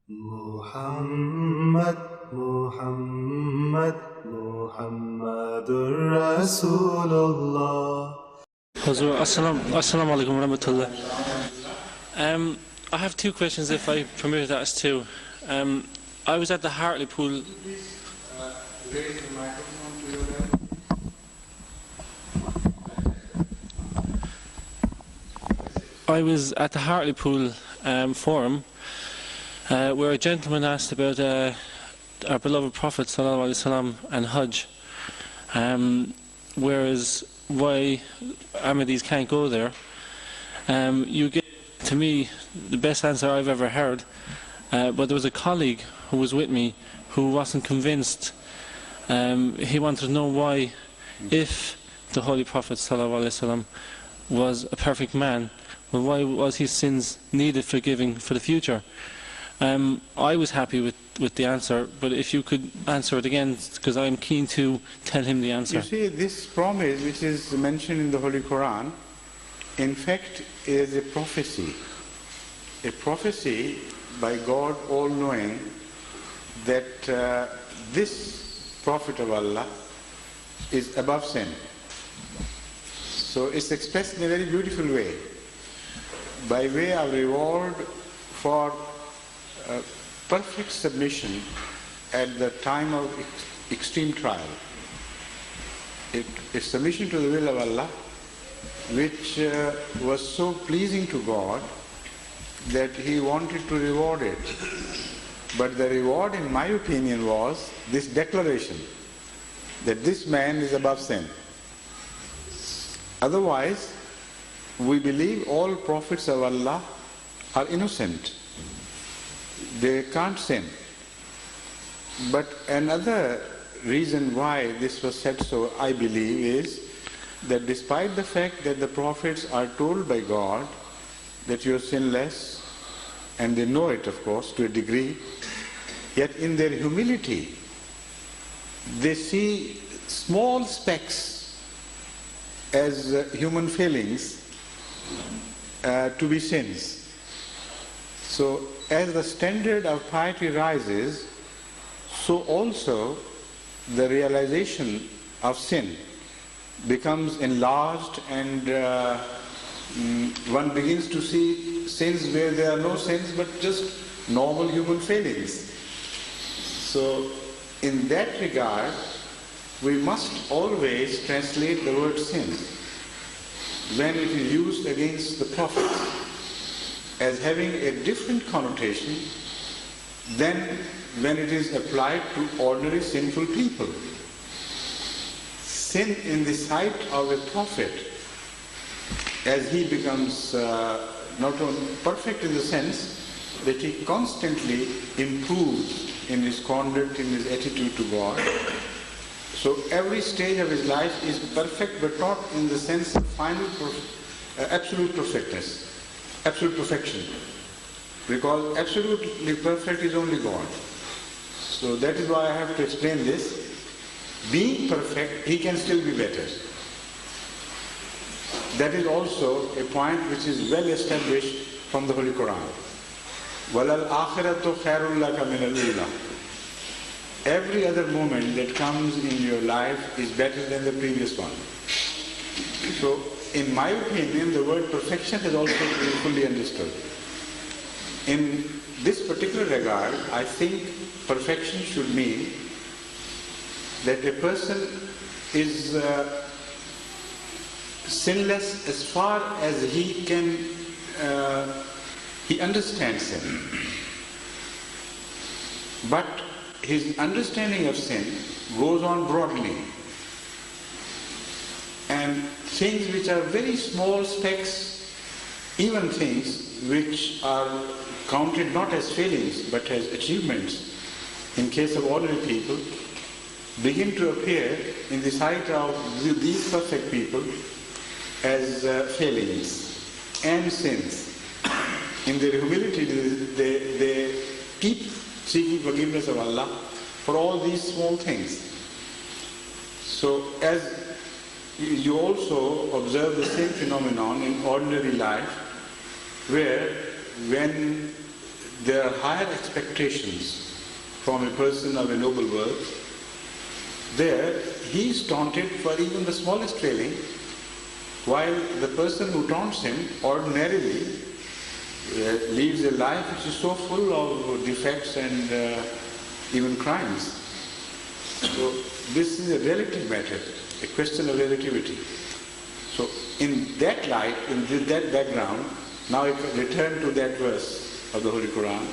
Muhammad, Muhammad, Muhammadur Rasulullah. Hazur, assalamu alaikum warahmatullah. I have two questions, if I permit to ask two. I was at the Hartlepool. I was at the Hartlepool forum where a gentleman asked about our beloved Prophet sallallahu alaihi wasallam and Hajj, whereas why Ahmadis can't go there. You gave to me the best answer I've ever heard, but there was a colleague who was with me who wasn't convinced. He wanted to know why, if the Holy Prophet ﷺ was a perfect man, well, why was his sins needed forgiving for the future? I was happy with the answer, but if you could answer it again, because I'm keen to tell him the answer. You see, this promise which is mentioned in the Holy Quran, in fact, is a prophecy by God all-knowing that this Prophet of Allah is above sin. So it's expressed in a very beautiful way, by way of reward for perfect submission at the time of extreme trial. It's submission to the will of Allah, which was so pleasing to God that He wanted to reward it. But the reward, in my opinion, was this declaration that this man is above sin. Otherwise, we believe all prophets of Allah are innocent. They can't sin. But another reason why this was said so, I believe, is that despite the fact that the prophets are told by God that you are sinless, and they know it, of course, to a degree, yet in their humility, they see small specks as human failings to be sins. So as the standard of piety rises, so also the realization of sin becomes enlarged, and one begins to see sins where there are no sins but just normal human failings. So in that regard, we must always translate the word sin when it is used against the Prophet as having a different connotation than when it is applied to ordinary sinful people. Sin in the sight of a prophet, as he becomes not only perfect in the sense that he constantly improves in his conduct, in his attitude to God. So every stage of his life is perfect, but not in the sense of final absolute perfectness, absolute perfection. Because absolutely perfect is only God. So that is why I have to explain this. Being perfect, he can still be better. That is also a point which is well established from the Holy Quran. وَلَلْ آخِرَةُ خَيْرٌ لَكَ مِنَ الْأُولَى. Every other moment that comes in your life is better than the previous one. So, in my opinion, the word perfection has also been fully understood. In this particular regard, I think perfection should mean that a person is sinless as far as he understands sin. But his understanding of sin goes on broadly. And things which are very small specks, even things which are counted not as failings but as achievements in case of ordinary people, begin to appear in the sight of these perfect people as failings and sins. In their humility, they keep seeking forgiveness of Allah for all these small things. So as you also observe the same phenomenon in ordinary life, where when there are higher expectations from a person of a noble birth, there he is taunted for even the smallest failing, while the person who taunts him ordinarily leads a life which is so full of defects and even crimes. So this is a relative matter, a question of relativity. So in that light, in that background, now I return to that verse of the Holy Quran.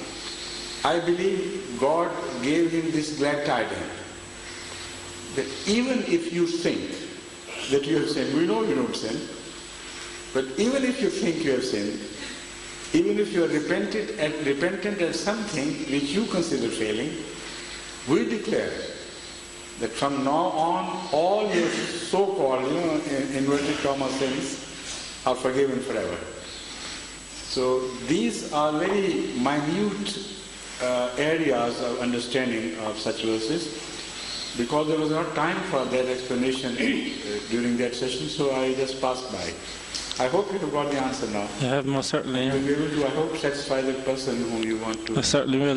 I believe God gave him this glad tidings, that even if you think that you have sinned, we know you don't sin, but even if you think you have sinned, even if you are repentant at something which you consider failing, we declare that from now on all your so-called, inverted comma sins are forgiven forever. So these are very minute areas of understanding of such verses. Because there was not time for that explanation during that session, so I just passed by. I hope you have got the answer now. I have most certainly. You will be able to, I hope, satisfy the person whom you want to. I certainly will.